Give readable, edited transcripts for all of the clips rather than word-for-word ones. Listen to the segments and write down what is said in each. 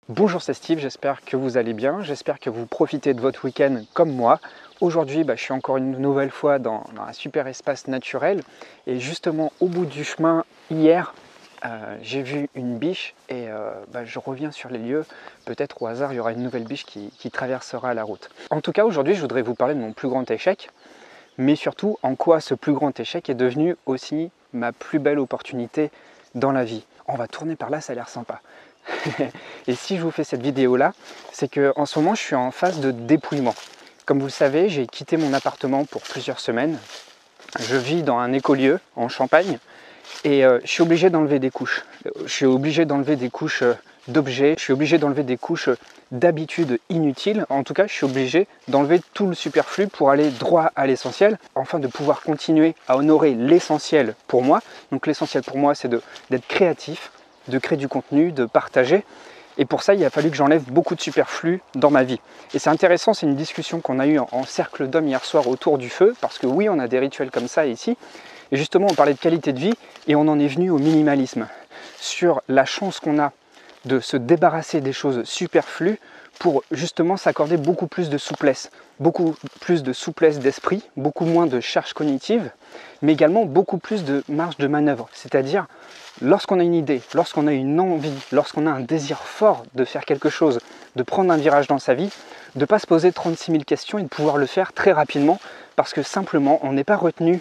Bonjour, c'est Steve, j'espère que vous allez bien, j'espère que vous profitez de votre week-end comme moi. Aujourd'hui, je suis encore une nouvelle fois dans un super espace naturel et justement au bout du chemin, hier, j'ai vu une biche et je reviens sur les lieux. Peut-être au hasard, il y aura une nouvelle biche qui traversera la route. En tout cas, aujourd'hui, je voudrais vous parler de mon plus grand échec, mais surtout en quoi ce plus grand échec est devenu aussi ma plus belle opportunité dans la vie. On va tourner par là, ça a l'air sympa. Et si je vous fais cette vidéo là, c'est qu'en ce moment je suis en phase de dépouillement. Comme vous le savez, j'ai quitté mon appartement pour plusieurs semaines. Je vis dans un écolieu en Champagne et je suis obligé d'enlever des couches. Je suis obligé d'enlever des couches d'objets, je suis obligé d'enlever des couches d'habitudes inutiles. En tout cas, je suis obligé d'enlever tout le superflu pour aller droit à l'essentiel, afin de pouvoir continuer à honorer l'essentiel pour moi. Donc l'essentiel pour moi, c'est d'être créatif, de créer du contenu, de partager. Et pour ça, il a fallu que j'enlève beaucoup de superflu dans ma vie. Et c'est intéressant, c'est une discussion qu'on a eue en cercle d'hommes hier soir autour du feu, parce que oui, on a des rituels comme ça ici. Et justement, on parlait de qualité de vie et on en est venu au minimalisme, sur la chance qu'on a de se débarrasser des choses superflues pour justement s'accorder beaucoup plus de souplesse d'esprit, beaucoup moins de charge cognitive, mais également beaucoup plus de marge de manœuvre. C'est-à-dire, lorsqu'on a une idée, lorsqu'on a une envie, lorsqu'on a un désir fort de faire quelque chose, de prendre un virage dans sa vie, de ne pas se poser 36 000 questions et de pouvoir le faire très rapidement, parce que simplement, on n'est pas retenu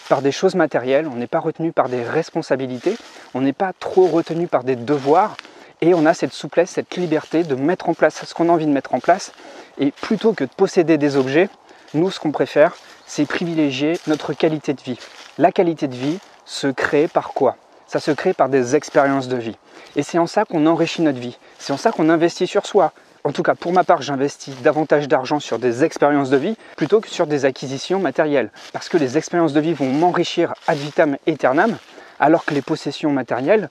par des choses matérielles, on n'est pas retenu par des responsabilités, on n'est pas trop retenu par des devoirs, et on a cette souplesse, cette liberté de mettre en place ce qu'on a envie de mettre en place. Et plutôt que de posséder des objets, nous, ce qu'on préfère, c'est privilégier notre qualité de vie. La qualité de vie se crée par quoi? Ça se crée par des expériences de vie. Et c'est en ça qu'on enrichit notre vie. C'est en ça qu'on investit sur soi. En tout cas, pour ma part, j'investis davantage d'argent sur des expériences de vie plutôt que sur des acquisitions matérielles. Parce que les expériences de vie vont m'enrichir ad vitam aeternam, alors que les possessions matérielles,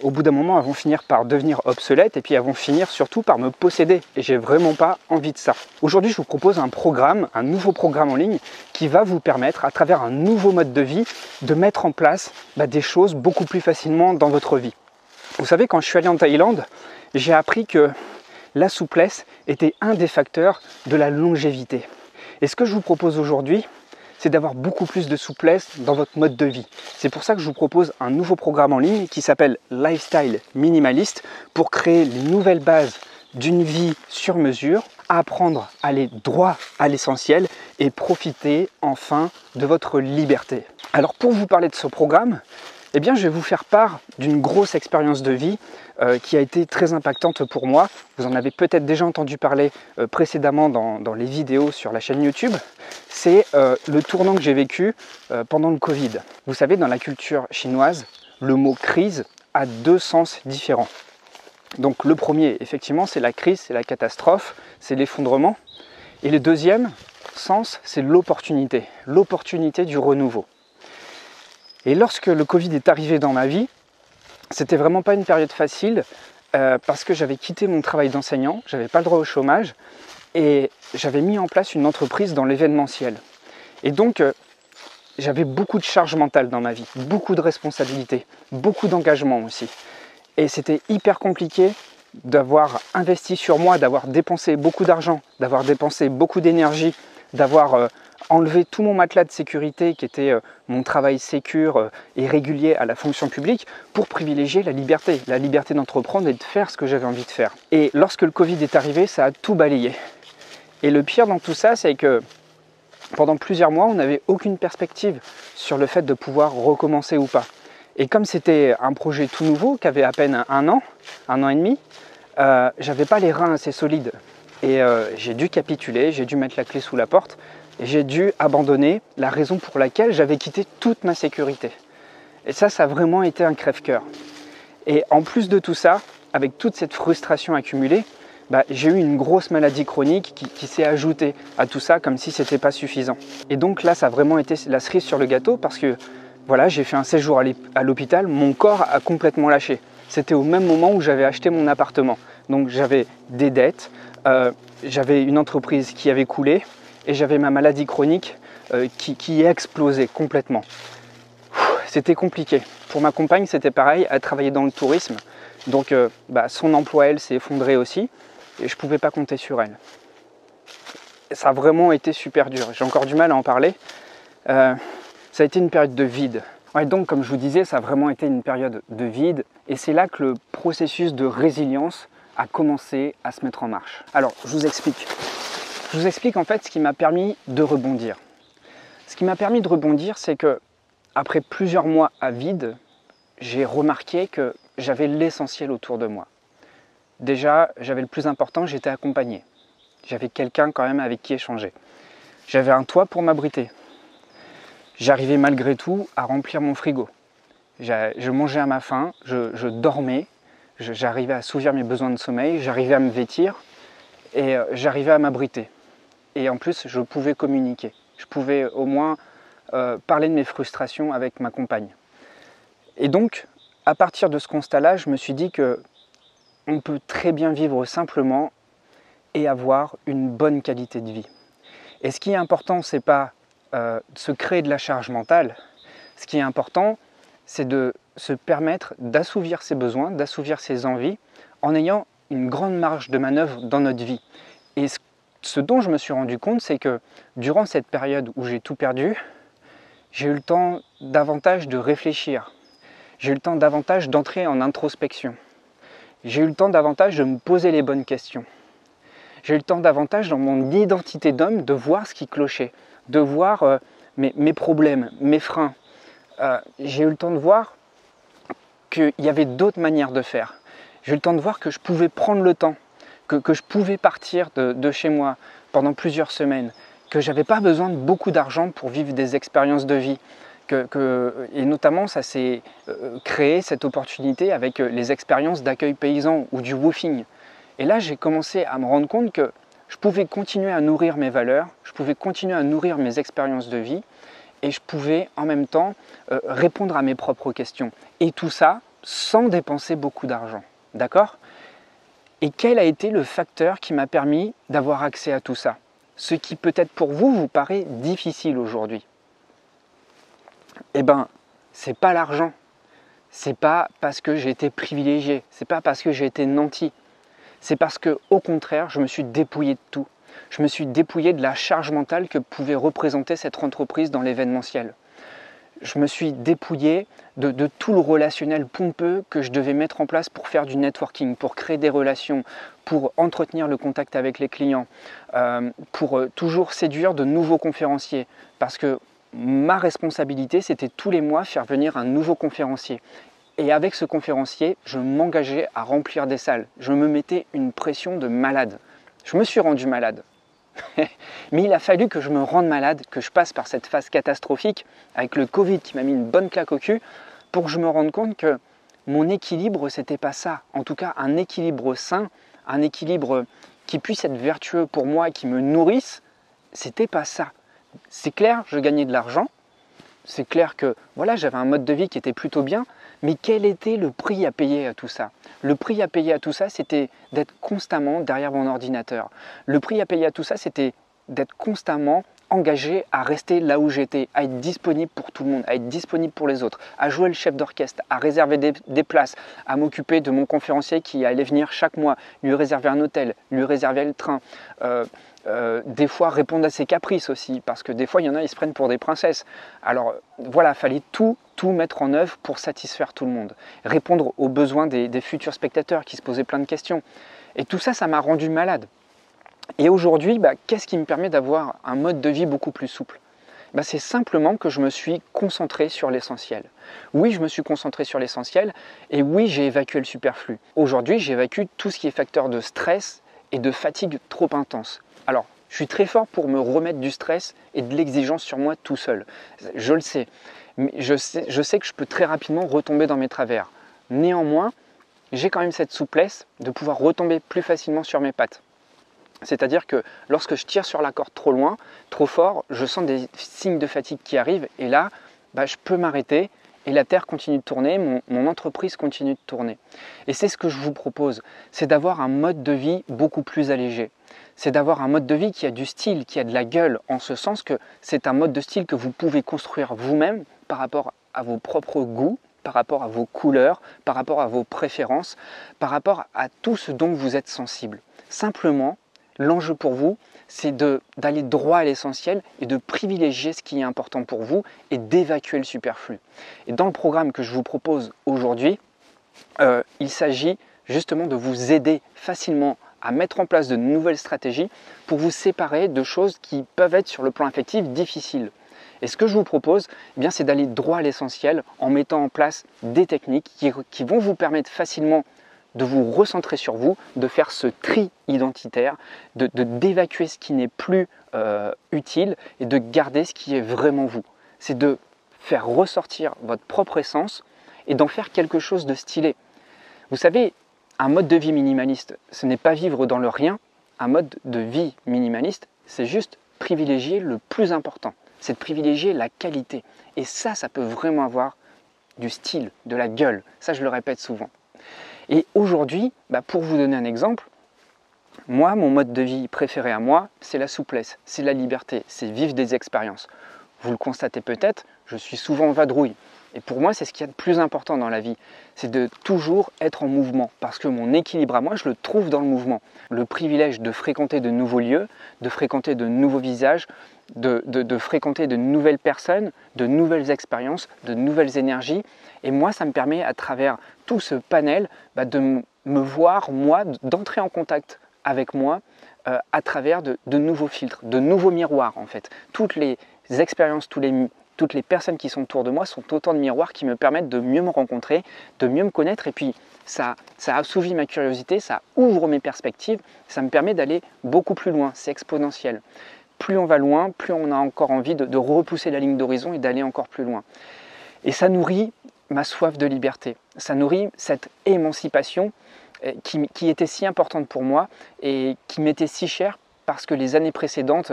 au bout d'un moment, elles vont finir par devenir obsolètes et puis elles vont finir surtout par me posséder. Et j'ai vraiment pas envie de ça. Aujourd'hui, je vous propose un nouveau programme en ligne qui va vous permettre, à travers un nouveau mode de vie, de mettre en place des choses beaucoup plus facilement dans votre vie. Vous savez, quand je suis allé en Thaïlande, j'ai appris que la souplesse était un des facteurs de la longévité. Et ce que je vous propose aujourd'hui, c'est d'avoir beaucoup plus de souplesse dans votre mode de vie. C'est pour ça que je vous propose un nouveau programme en ligne qui s'appelle Lifestyle Minimaliste pour créer les nouvelles bases d'une vie sur mesure, apprendre à aller droit à l'essentiel et profiter enfin de votre liberté. Alors pour vous parler de ce programme, je vais vous faire part d'une grosse expérience de vie qui a été très impactante pour moi. Vous en avez peut-être déjà entendu parler précédemment dans les vidéos sur la chaîne YouTube. C'est le tournant que j'ai vécu pendant le Covid. Vous savez, dans la culture chinoise, le mot crise a deux sens différents. Donc le premier, effectivement, c'est la crise, c'est la catastrophe, c'est l'effondrement. Et le deuxième sens, c'est l'opportunité du renouveau. Et lorsque le Covid est arrivé dans ma vie, c'était vraiment pas une période facile parce que j'avais quitté mon travail d'enseignant, j'avais pas le droit au chômage et j'avais mis en place une entreprise dans l'événementiel. Et donc, j'avais beaucoup de charge mentale dans ma vie, beaucoup de responsabilités, beaucoup d'engagement aussi. Et c'était hyper compliqué d'avoir investi sur moi, d'avoir dépensé beaucoup d'argent, d'avoir dépensé beaucoup d'énergie, d'avoir enlevé tout mon matelas de sécurité qui était mon travail sécure et régulier à la fonction publique pour privilégier la liberté d'entreprendre et de faire ce que j'avais envie de faire. Et lorsque le Covid est arrivé, ça a tout balayé. Et le pire dans tout ça, c'est que pendant plusieurs mois, on n'avait aucune perspective sur le fait de pouvoir recommencer ou pas. Et comme c'était un projet tout nouveau, qui avait à peine un an et demi, j'avais pas les reins assez solides. Et j'ai dû capituler, j'ai dû mettre la clé sous la porte, et j'ai dû abandonner la raison pour laquelle j'avais quitté toute ma sécurité. Et ça a vraiment été un crève-cœur. Et en plus de tout ça, avec toute cette frustration accumulée, j'ai eu une grosse maladie chronique qui s'est ajoutée à tout ça comme si c'était pas suffisant. Et donc là, ça a vraiment été la cerise sur le gâteau parce que voilà, j'ai fait un séjour à l'hôpital, mon corps a complètement lâché. C'était au même moment où j'avais acheté mon appartement. Donc j'avais des dettes, j'avais une entreprise qui avait coulé et j'avais ma maladie chronique qui explosait complètement. C'était compliqué. Pour ma compagne, c'était pareil, elle travaillait dans le tourisme. Donc son emploi, elle, s'est effondré aussi et je ne pouvais pas compter sur elle. Ça a vraiment été super dur. J'ai encore du mal à en parler. Ça a été une période de vide. Ouais, donc, comme je vous disais, ça a vraiment été une période de vide. Et c'est là que le processus de résilience a commencé à se mettre en marche. Alors, je vous explique. Je vous explique en fait ce qui m'a permis de rebondir. Ce qui m'a permis de rebondir, c'est que après plusieurs mois à vide, j'ai remarqué que j'avais l'essentiel autour de moi. Déjà, j'avais le plus important, j'étais accompagné. J'avais quelqu'un quand même avec qui échanger. J'avais un toit pour m'abriter. J'arrivais malgré tout à remplir mon frigo. Je mangeais à ma faim, je dormais, j'arrivais à assouvir mes besoins de sommeil, j'arrivais à me vêtir et j'arrivais à m'abriter. Et en plus, je pouvais communiquer. Je pouvais au moins parler de mes frustrations avec ma compagne. Et donc, à partir de ce constat-là, je me suis dit qu'on peut très bien vivre simplement et avoir une bonne qualité de vie. Et ce qui est important, ce n'est pas se créer de la charge mentale. Ce qui est important, c'est de se permettre d'assouvir ses besoins, d'assouvir ses envies, en ayant une grande marge de manœuvre dans notre vie. Et ce dont je me suis rendu compte, c'est que durant cette période où j'ai tout perdu, j'ai eu le temps davantage de réfléchir. J'ai eu le temps davantage d'entrer en introspection. J'ai eu le temps davantage de me poser les bonnes questions. J'ai eu le temps davantage dans mon identité d'homme de voir ce qui clochait, de voir mes problèmes, mes freins. J'ai eu le temps de voir qu'il y avait d'autres manières de faire. J'ai eu le temps de voir que je pouvais prendre le temps, que je pouvais partir de chez moi pendant plusieurs semaines, que je n'avais pas besoin de beaucoup d'argent pour vivre des expériences de vie. Et notamment, ça s'est créé, cette opportunité, avec les expériences d'accueil paysan ou du woofing. Et là, j'ai commencé à me rendre compte que je pouvais continuer à nourrir mes valeurs, je pouvais continuer à nourrir mes expériences de vie et je pouvais en même temps répondre à mes propres questions. Et tout ça sans dépenser beaucoup d'argent. D'accord ? Et quel a été le facteur qui m'a permis d'avoir accès à tout ça ? Ce qui peut-être pour vous, vous paraît difficile aujourd'hui. Eh bien, c'est pas l'argent. C'est pas parce que j'ai été privilégié. C'est pas parce que j'ai été nanti. C'est parce que, au contraire, je me suis dépouillé de tout. Je me suis dépouillé de la charge mentale que pouvait représenter cette entreprise dans l'événementiel. Je me suis dépouillé de tout le relationnel pompeux que je devais mettre en place pour faire du networking, pour créer des relations, pour entretenir le contact avec les clients, pour toujours séduire de nouveaux conférenciers. Parce que ma responsabilité, c'était tous les mois faire venir un nouveau conférencier. Et avec ce conférencier, je m'engageais à remplir des salles. Je me mettais une pression de malade. Je me suis rendu malade. Mais il a fallu que je me rende malade, que je passe par cette phase catastrophique avec le Covid qui m'a mis une bonne claque au cul pour que je me rende compte que mon équilibre, c'était pas ça. En tout cas, un équilibre sain, un équilibre qui puisse être vertueux pour moi et qui me nourrisse, c'était pas ça. C'est clair, je gagnais de l'argent. C'est clair que voilà, j'avais un mode de vie qui était plutôt bien, mais quel était le prix à payer à tout ça ? Le prix à payer à tout ça, c'était d'être constamment derrière mon ordinateur. Le prix à payer à tout ça, c'était d'être constamment engagé à rester là où j'étais, à être disponible pour tout le monde, à être disponible pour les autres, à jouer le chef d'orchestre, à réserver des places, à m'occuper de mon conférencier qui allait venir chaque mois, lui réserver un hôtel, lui réserver le train, des fois répondre à ses caprices aussi, parce que des fois il y en a, ils se prennent pour des princesses. Alors voilà, il fallait tout mettre en œuvre pour satisfaire tout le monde, répondre aux besoins des futurs spectateurs qui se posaient plein de questions. Et tout ça, ça m'a rendu malade. Et aujourd'hui, qu'est-ce qui me permet d'avoir un mode de vie beaucoup plus souple ? C'est simplement que je me suis concentré sur l'essentiel. Oui, je me suis concentré sur l'essentiel et oui, j'ai évacué le superflu. Aujourd'hui, j'évacue tout ce qui est facteur de stress et de fatigue trop intense. Alors, je suis très fort pour me remettre du stress et de l'exigence sur moi tout seul. Je le sais. Mais je sais que je peux très rapidement retomber dans mes travers. Néanmoins, j'ai quand même cette souplesse de pouvoir retomber plus facilement sur mes pattes. C'est-à-dire que lorsque je tire sur la corde trop loin, trop fort, je sens des signes de fatigue qui arrivent et là, je peux m'arrêter et la Terre continue de tourner, mon entreprise continue de tourner. Et c'est ce que je vous propose, c'est d'avoir un mode de vie beaucoup plus allégé. C'est d'avoir un mode de vie qui a du style, qui a de la gueule, en ce sens que c'est un mode de style que vous pouvez construire vous-même par rapport à vos propres goûts, par rapport à vos couleurs, par rapport à vos préférences, par rapport à tout ce dont vous êtes sensible. Simplement, l'enjeu pour vous, c'est d'aller droit à l'essentiel et de privilégier ce qui est important pour vous et d'évacuer le superflu. Et dans le programme que je vous propose aujourd'hui, il s'agit justement de vous aider facilement à mettre en place de nouvelles stratégies pour vous séparer de choses qui peuvent être sur le plan affectif difficiles. Et ce que je vous propose, eh bien, c'est d'aller droit à l'essentiel en mettant en place des techniques qui vont vous permettre facilement de vous recentrer sur vous, de faire ce tri identitaire, d'évacuer ce qui n'est plus utile et de garder ce qui est vraiment vous. C'est de faire ressortir votre propre essence et d'en faire quelque chose de stylé. Vous savez, un mode de vie minimaliste, ce n'est pas vivre dans le rien. Un mode de vie minimaliste, c'est juste privilégier le plus important. C'est de privilégier la qualité. Et ça peut vraiment avoir du style, de la gueule. Ça, je le répète souvent. Et aujourd'hui, pour vous donner un exemple, moi, mon mode de vie préféré à moi, c'est la souplesse, c'est la liberté, c'est vivre des expériences. Vous le constatez peut-être, je suis souvent en vadrouille. Et pour moi, c'est ce qu'il y a de plus important dans la vie. C'est de toujours être en mouvement. Parce que mon équilibre à moi, je le trouve dans le mouvement. Le privilège de fréquenter de nouveaux lieux, de fréquenter de nouveaux visages, de fréquenter de nouvelles personnes, de nouvelles expériences, de nouvelles énergies. Et moi, ça me permet, à travers tout ce panel, de me voir, moi, d'entrer en contact avec moi à travers de nouveaux filtres, de nouveaux miroirs, en fait. Toutes les expériences, toutes les personnes qui sont autour de moi sont autant de miroirs qui me permettent de mieux me rencontrer, de mieux me connaître. Et puis, ça assouvit ma curiosité, ça ouvre mes perspectives, ça me permet d'aller beaucoup plus loin. C'est exponentiel. Plus on va loin, plus on a encore envie de repousser la ligne d'horizon et d'aller encore plus loin. Et ça nourrit ma soif de liberté. Ça nourrit cette émancipation qui était si importante pour moi et qui m'était si chère parce que les années précédentes,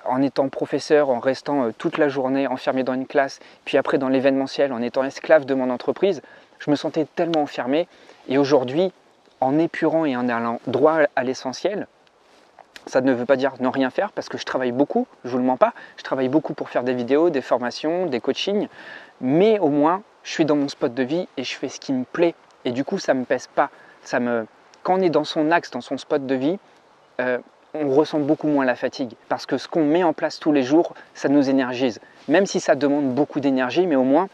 en étant professeur, en restant toute la journée enfermé dans une classe, puis après dans l'événementiel, en étant esclave de mon entreprise, je me sentais tellement enfermé. Et aujourd'hui, en épurant et en allant droit à l'essentiel, ça ne veut pas dire ne rien faire parce que je travaille beaucoup, je ne vous le mens pas, je travaille beaucoup pour faire des vidéos, des formations, des coachings, mais au moins je suis dans mon spot de vie et je fais ce qui me plaît et du coup ça ne me pèse pas. Quand on est dans son axe, dans son spot de vie, on ressent beaucoup moins la fatigue parce que ce qu'on met en place tous les jours, ça nous énergise. Même si ça demande beaucoup d'énergie, mais au moins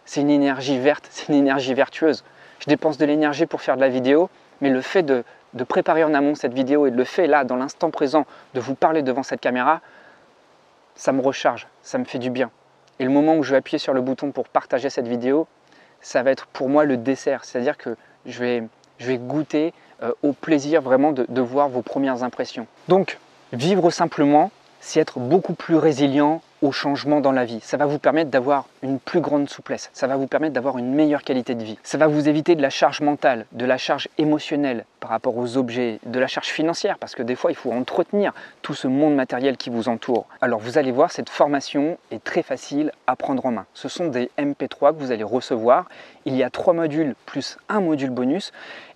c'est une énergie verte, c'est une énergie vertueuse. Je dépense de l'énergie pour faire de la vidéo, mais le fait de préparer en amont cette vidéo et de le faire là, dans l'instant présent, de vous parler devant cette caméra, ça me recharge, ça me fait du bien. Et le moment où je vais appuyer sur le bouton pour partager cette vidéo, ça va être pour moi le dessert. C'est-à-dire que je vais goûter au plaisir vraiment de voir vos premières impressions. Donc, vivre simplement, c'est être beaucoup plus résilient au changement dans la vie. Ça va vous permettre d'avoir une plus grande souplesse, ça va vous permettre d'avoir une meilleure qualité de vie. Ça va vous éviter de la charge mentale, de la charge émotionnelle par rapport aux objets, de la charge financière, parce que des fois, il faut entretenir tout ce monde matériel qui vous entoure. Alors, vous allez voir, cette formation est très facile à prendre en main. Ce sont des MP3 que vous allez recevoir. Il y a 3 modules plus un module bonus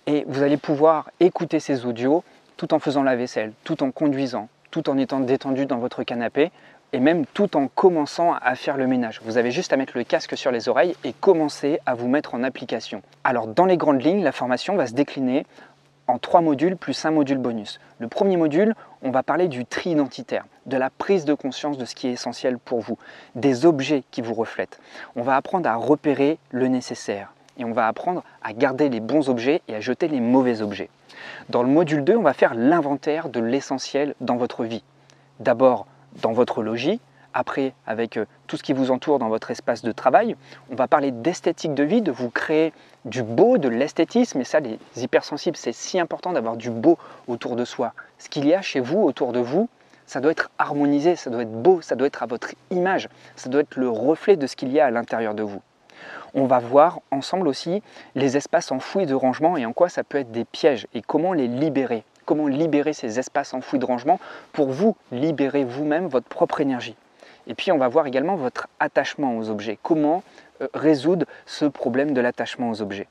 et vous allez pouvoir écouter ces audios tout en faisant la vaisselle, tout en conduisant, tout en étant détendu dans votre canapé et même tout en commençant à faire le ménage. Vous avez juste à mettre le casque sur les oreilles et commencer à vous mettre en application. Alors dans les grandes lignes, la formation va se décliner en 3 modules plus un module bonus. Le premier module, on va parler du tri identitaire, de la prise de conscience de ce qui est essentiel pour vous, des objets qui vous reflètent. On va apprendre à repérer le nécessaire et on va apprendre à garder les bons objets et à jeter les mauvais objets. Dans le module 2, on va faire l'inventaire de l'essentiel dans votre vie. D'abord dans votre logis, après avec tout ce qui vous entoure dans votre espace de travail. On va parler d'esthétique de vie, de vous créer du beau, de l'esthétisme. Et ça, les hypersensibles, c'est si important d'avoir du beau autour de soi. Ce qu'il y a chez vous, autour de vous, ça doit être harmonisé, ça doit être beau, ça doit être à votre image, ça doit être le reflet de ce qu'il y a à l'intérieur de vous. On va voir ensemble aussi les espaces enfouis de rangement et en quoi ça peut être des pièges et comment les libérer. Comment libérer ces espaces enfouis de rangement pour vous libérer vous-même votre propre énergie. Et puis on va voir également votre attachement aux objets. Comment résoudre ce problème de l'attachement aux objets.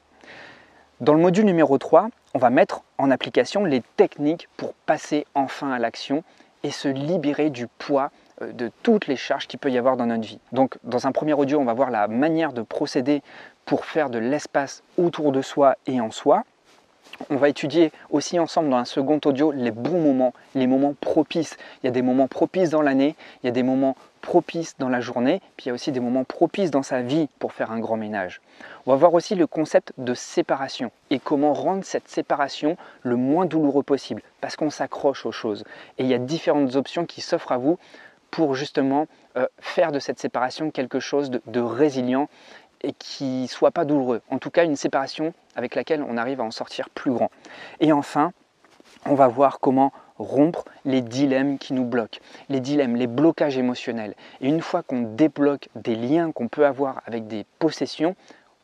Dans le module numéro 3, on va mettre en application les techniques pour passer enfin à l'action et se libérer du poids de toutes les charges qu'il peut y avoir dans notre vie. Donc dans un premier audio, on va voir la manière de procéder pour faire de l'espace autour de soi et en soi. On va étudier aussi ensemble dans un second audio les bons moments, les moments propices. Il y a des moments propices dans l'année, il y a des moments propices dans la journée, puis il y a aussi des moments propices dans sa vie pour faire un grand ménage. On va voir aussi le concept de séparation et comment rendre cette séparation le moins douloureux possible parce qu'on s'accroche aux choses. Et il y a différentes options qui s'offrent à vous pour justement faire de cette séparation quelque chose de résilient et qui ne soit pas douloureux. En tout cas, une séparation avec laquelle on arrive à en sortir plus grand. Et enfin, on va voir comment rompre les dilemmes qui nous bloquent, les dilemmes, les blocages émotionnels. Et une fois qu'on débloque des liens qu'on peut avoir avec des possessions,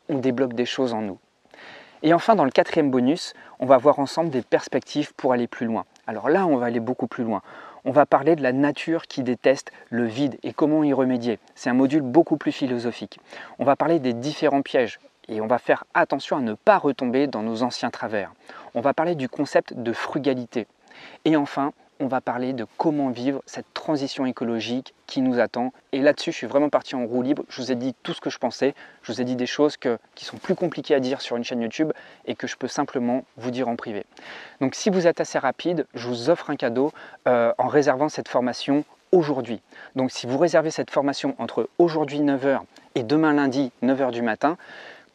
on débloque des choses en nous. Et enfin, dans le quatrième bonus, on va voir ensemble des perspectives pour aller plus loin. Alors là, on va aller beaucoup plus loin. On va parler de la nature qui déteste le vide et comment y remédier. C'est un module beaucoup plus philosophique. On va parler des différents pièges et on va faire attention à ne pas retomber dans nos anciens travers. On va parler du concept de frugalité. Et enfin, on va parler de comment vivre cette transition écologique qui nous attend. Et là-dessus, je suis vraiment parti en roue libre. Je vous ai dit tout ce que je pensais. Je vous ai dit des choses qui sont plus compliquées à dire sur une chaîne YouTube et que je peux simplement vous dire en privé. Donc si vous êtes assez rapide, je vous offre un cadeau en réservant cette formation aujourd'hui. Donc si vous réservez cette formation entre aujourd'hui 9h et demain lundi 9h du matin,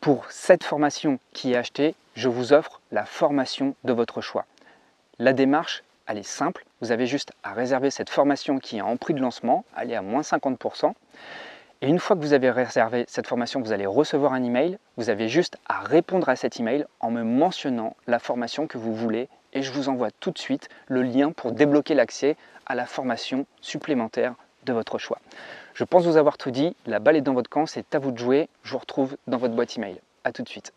pour cette formation qui est achetée, je vous offre la formation de votre choix. La démarche, elle est simple, vous avez juste à réserver cette formation qui est en prix de lancement, elle est à moins 50%. Et une fois que vous avez réservé cette formation, vous allez recevoir un email, vous avez juste à répondre à cet email en me mentionnant la formation que vous voulez et je vous envoie tout de suite le lien pour débloquer l'accès à la formation supplémentaire de votre choix. Je pense vous avoir tout dit, la balle est dans votre camp, c'est à vous de jouer, je vous retrouve dans votre boîte email. A tout de suite.